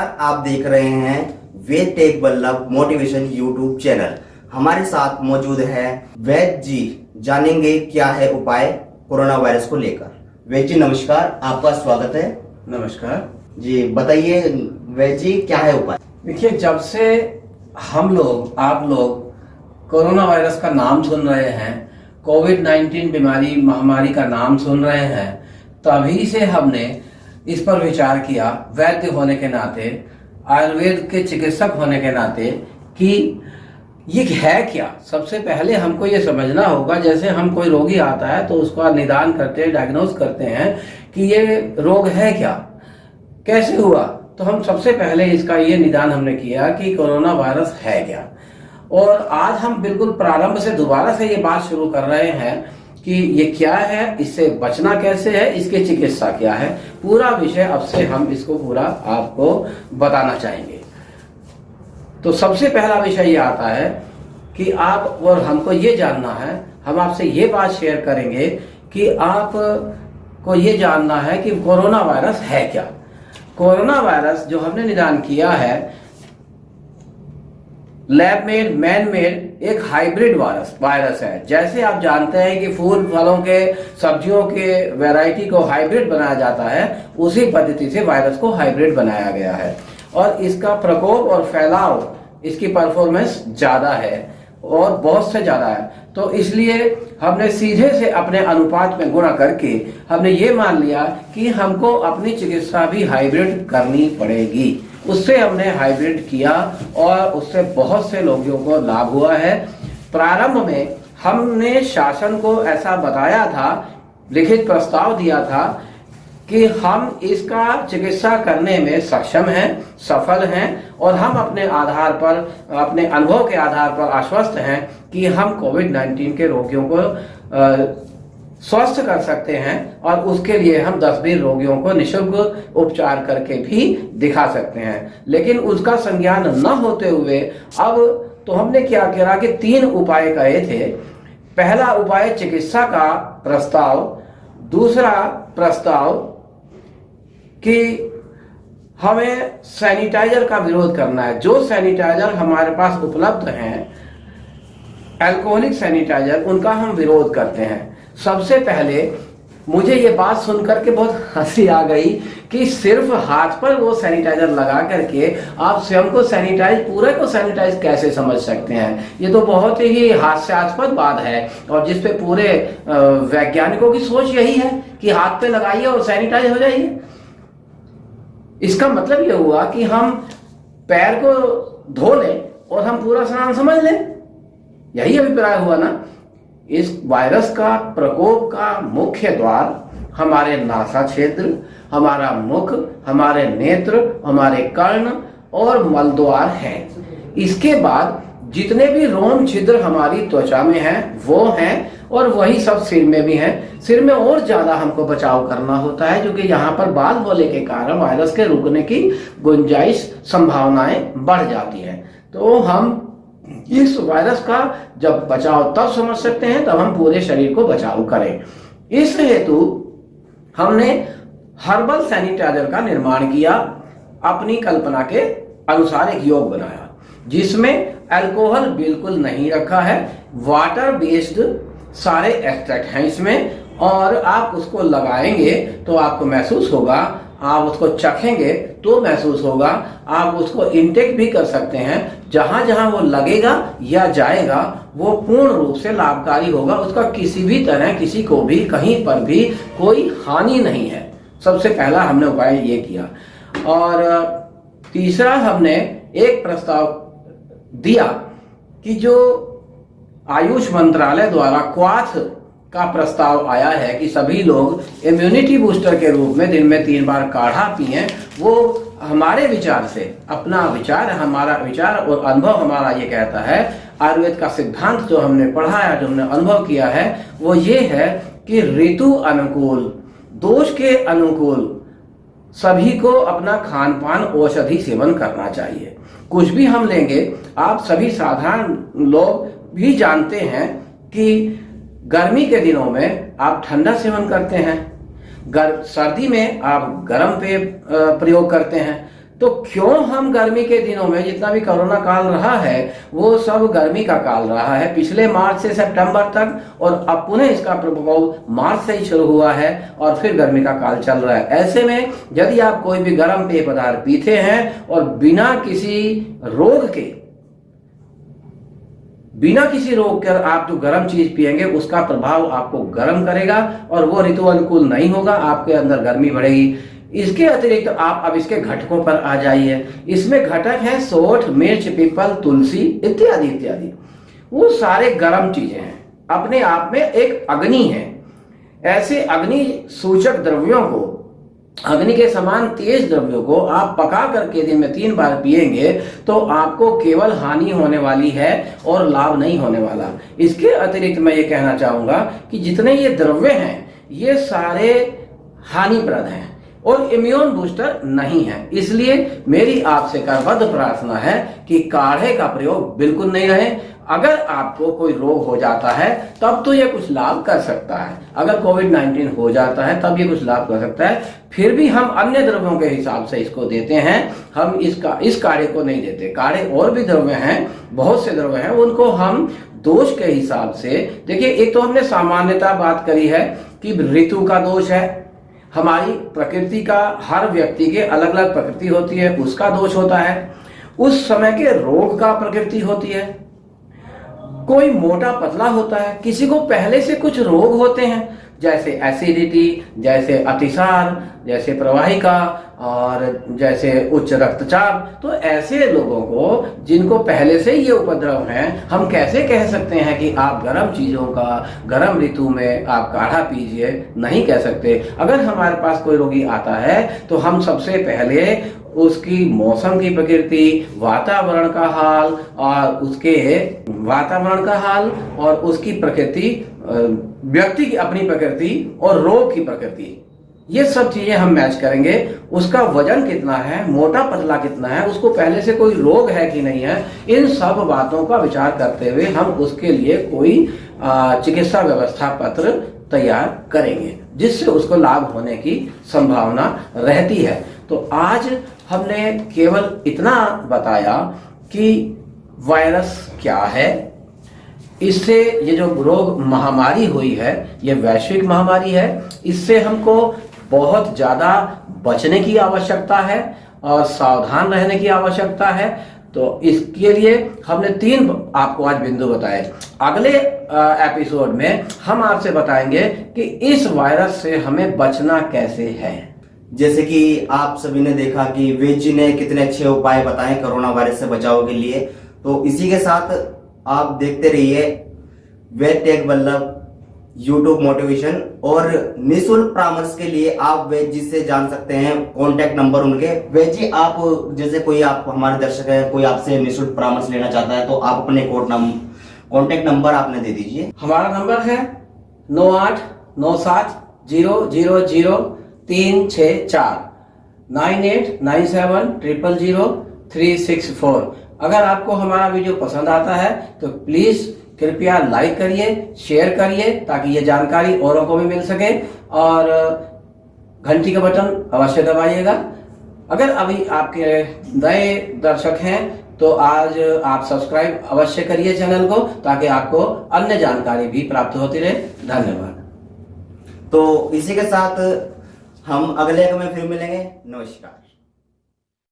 नमस्कार, आप देख रहे हैं Ved tech Vallabh motivation YouTube channel. हमारे साथ मौजूद है वैद जी। जानेंगे क्या है उपाय कोरोना वायरस को लेकर। वैद जी नमस्कार, आपका स्वागत है। नमस्कार जी बताइए वैद जी, क्या है उपाय। देखिए, जब से हम लोग आप लोग कोरोना वायरस का नाम सुन रहे हैं, कोविड-19 बीमारी महामारी का नाम सुन रहे हैं, तभी से हमने इस पर विचार किया वैद्य होने के नाते, आयुर्वेद के चिकित्सक होने के नाते, कि ये है क्या। सबसे पहले हमको ये समझना होगा, जैसे हम कोई रोगी आता है तो उसका निदान करते हैं, डायग्नोज करते हैं कि ये रोग है क्या, कैसे हुआ। तो हम सबसे पहले इसका ये निदान हमने किया कि कोरोना वायरस है क्या। और आज हम बिल्कुल प्रारंभ से दोबारा से ये बात शुरू कर रहे हैं कि ये क्या है, इससे बचना कैसे है, इसकी चिकित्सा क्या है। पूरा विषय अब से हम इसको पूरा आपको बताना चाहेंगे। तो सबसे पहला विषय ये आता है कि आप और हमको ये जानना है, हम आपसे ये बात शेयर करेंगे कि आप को ये जानना है कि कोरोना वायरस है क्या। कोरोना वायरस जो हमने निदान किया है, लैब मेड मैन मेड एक हाइब्रिड वायरस है। जैसे आप जानते हैं कि फूल फलों के सब्जियों के वैरायटी को हाइब्रिड बनाया जाता है, उसी पद्धति से वायरस को हाइब्रिड बनाया गया है। और इसका प्रकोप और फैलाव, इसकी परफॉर्मेंस ज़्यादा है और बहुत से ज़्यादा है। तो इसलिए हमने सीधे से अपने अनुपात में गुणा करके हमने ये मान लिया कि हमको अपनी चिकित्सा भी हाइब्रिड करनी पड़ेगी। उससे हमने हाइब्रिड किया और उससे बहुत से लोगों को लाभ हुआ है। प्रारंभ में हमने शासन को ऐसा बताया था, लिखित प्रस्ताव दिया था कि हम इसका चिकित्सा करने में सक्षम हैं, सफल हैं, और हम अपने आधार पर, अपने अनुभव के आधार पर आश्वस्त हैं कि हम कोविड-19 के रोगियों को स्वस्थ कर सकते हैं। और उसके लिए हम 10-20 रोगियों को निःशुल्क उपचार करके भी दिखा सकते हैं। लेकिन उसका संज्ञान न होते हुए अब तो हमने क्या किया कि 3 उपाय कहे थे। पहला उपाय चिकित्सा का प्रस्ताव, दूसरा प्रस्ताव कि हमें सैनिटाइजर का विरोध करना है। जो सैनिटाइजर हमारे पास उपलब्ध हैं, अल्कोहलिक सैनिटाइजर, उनका हम विरोध करते हैं। सबसे पहले मुझे ये बात सुनकर के बहुत हंसी आ गई कि सिर्फ हाथ पर वो सैनिटाइजर लगा करके आप स्वयं को सैनिटाइज, पूरे को सैनिटाइज कैसे समझ सकते हैं। ये तो बहुत ही हास्यास्पद बात है, और जिसपे पूरे वैज्ञानिकों की सोच यही है कि हाथ पे लगाइए और सैनिटाइज हो जाइए। इसका मतलब ये हुआ कि हम पैर को धो लें और हम पूरा स्नान समझ लें। यही अभिप्राय हुआ ना। इस वायरस का प्रकोप का मुख्य द्वार हमारे नासा क्षेत्र, हमारा मुख, हमारे नेत्र, हमारे कर्ण और मलद्वार है। इसके बाद जितने भी रोम छिद्र हमारी त्वचा में हैं वो हैं, और वही सब सिर में भी हैं। सिर में और ज्यादा हमको बचाव करना होता है, क्योंकि यहाँ पर बाल होने के कारण वायरस के रुकने की गुंजाइश, संभावनाएं बढ़ जाती हैं। तो हम इस वायरस का जब बचाव तब समझ सकते हैं जब हम पूरे शरीर को बचाव करें। इस हेतु हमने हर्बल सैनिटाइजर का निर्माण किया। अपनी कल्पना के अनुसार एक योग बनाया जिसमें अल्कोहल बिल्कुल नहीं रखा है, वाटर बेस्ड सारे एक्सट्रैक्ट हैं इसमें। और आप उसको लगाएंगे तो आपको महसूस होगा, आप उसको चखेंगे तो महसूस होगा, आप उसको इनटेक भी कर सकते हैं। जहां जहां वो लगेगा या जाएगा वो पूर्ण रूप से लाभकारी होगा। उसका किसी भी तरह, किसी को भी, कहीं पर भी कोई हानि नहीं है। सबसे पहला हमने उपाय ये किया। और तीसरा हमने एक प्रस्ताव दिया कि जो आयुष मंत्रालय द्वारा क्वाथ का प्रस्ताव आया है कि सभी लोग इम्यूनिटी बूस्टर के रूप में दिन में 3 बार काढ़ा पिएं। वो हमारे विचार से, अपना विचार, हमारा विचार और अनुभव हमारा ये कहता है, आयुर्वेद का सिद्धांत जो हमने पढ़ा है, जो हमने अनुभव किया है, वो ये है कि ऋतु अनुकूल, दोष के अनुकूल सभी को अपना खान पान, औषधि सेवन करना चाहिए। कुछ भी हम लेंगे, आप सभी साधारण लोग भी जानते हैं कि गर्मी के दिनों में आप ठंडा सेवन करते हैं, सर्दी में आप गर्म पे प्रयोग करते हैं। तो क्यों हम गर्मी के दिनों में, जितना भी कोरोना काल रहा है वो सब गर्मी का काल रहा है, पिछले मार्च से सितंबर तक, और अब पुनः इसका प्रकोप मार्च से ही शुरू हुआ है और फिर गर्मी का काल चल रहा है। ऐसे में यदि आप कोई भी गर्म पेय पदार्थ पीते हैं और बिना किसी रोग के आप जो गर्म चीज पिएंगे उसका प्रभाव आपको गर्म करेगा और वो ऋतु अनुकूल नहीं होगा, आपके अंदर गर्मी बढ़ेगी। इसके अतिरिक्त आप अब इसके घटकों पर आ जाइए। इसमें घटक है सोंठ, मिर्च, पीपल, तुलसी इत्यादि इत्यादि। वो सारे गर्म चीजें हैं, अपने आप में एक अग्नि है। ऐसे अग्नि सूचक द्रव्यों को, अग्नि के समान तेज द्रव्यों को आप पका करके दिन में 3 बार पिएंगे तो आपको केवल हानि होने वाली है और लाभ नहीं होने वाला। इसके अतिरिक्त मैं ये कहना चाहूंगा कि जितने ये द्रव्य हैं ये सारे हानिप्रद हैं और इम्यून बूस्टर नहीं है। इसलिए मेरी आपसे करबद्ध प्रार्थना है कि काढ़े का प्रयोग बिल्कुल नहीं रहे। अगर आपको कोई रोग हो जाता है तब तो ये कुछ लाभ कर सकता है, अगर कोविड-19 हो जाता है तब ये कुछ लाभ कर सकता है, फिर भी हम अन्य द्रव्यों के हिसाब से इसको देते हैं, हम इस काढ़े को नहीं देते। काढ़े और भी द्रव्य हैं, बहुत से द्रव्य हैं, उनको हम दोष के हिसाब से, देखिए एक तो हमने सामान्यता बात करी है कि ऋतु का दोष है, हमारी प्रकृति का, हर व्यक्ति के अलग अलग प्रकृति होती है, उसका दोष होता है, उस समय के रोग का प्रकृति होती है, कोई मोटा पतला होता है, किसी को पहले से कुछ रोग होते हैं जैसे एसिडिटी, जैसे अतिसार, जैसे प्रवाहिका और जैसे उच्च रक्तचाप। तो ऐसे लोगों को जिनको पहले से ये उपद्रव हैं, हम कैसे कह सकते हैं कि आप गर्म चीज़ों का गर्म ऋतु में आप काढ़ा पीजिए? नहीं कह सकते। अगर हमारे पास कोई रोगी आता है तो हम सबसे पहले उसकी मौसम की प्रकृति, वातावरण का हाल और उसकी प्रकृति, व्यक्ति की अपनी प्रकृति और रोग की प्रकृति, ये सब चीजें हम मैच करेंगे। उसका वजन कितना है, मोटा पतला कितना है, उसको पहले से कोई रोग है कि नहीं है, इन सब बातों का विचार करते हुए हम उसके लिए कोई चिकित्सा व्यवस्था पत्र तैयार करेंगे जिससे उसको लाभ होने की संभावना रहती है। तो आज हमने केवल इतना बताया कि वायरस क्या है, इससे ये जो रोग महामारी हुई है ये वैश्विक महामारी है, इससे हमको बहुत ज़्यादा बचने की आवश्यकता है और सावधान रहने की आवश्यकता है। तो इसके लिए हमने 3 आपको आज बिंदु बताए। अगले एपिसोड में हम आपसे बताएंगे कि इस वायरस से हमें बचना कैसे है। जैसे कि आप सभी ने देखा कि वेद जी ने कितने अच्छे उपाय बताए कोरोना वायरस से बचाव के लिए। तो इसी के साथ आप देखते रहिए वेद टेक बल्लभ यूट्यूब मोटिवेशन, और निःशुल्क परामर्श के लिए आप वेद जी से जान सकते हैं, कॉन्टैक्ट नंबर उनके। वेद जी, आप जैसे कोई आप हमारे दर्शक है, कोई आपसे निःशुल्क परामर्श लेना चाहता है तो आप अपने कॉन्टैक्ट नंबर आपने दे दीजिए। हमारा नंबर है 9897000364 9897000364। अगर आपको हमारा वीडियो पसंद आता है तो प्लीज कृपया लाइक करिए, शेयर करिए ताकि ये जानकारी औरों को भी मिल सके, और घंटी का बटन अवश्य दबाइएगा। अगर अभी आपके नए दर्शक हैं तो आज आप सब्सक्राइब अवश्य करिए चैनल को ताकि आपको अन्य जानकारी भी प्राप्त होती रहे। धन्यवाद। तो इसी के साथ हम अगले में फिर मिलेंगे। नमस्कार।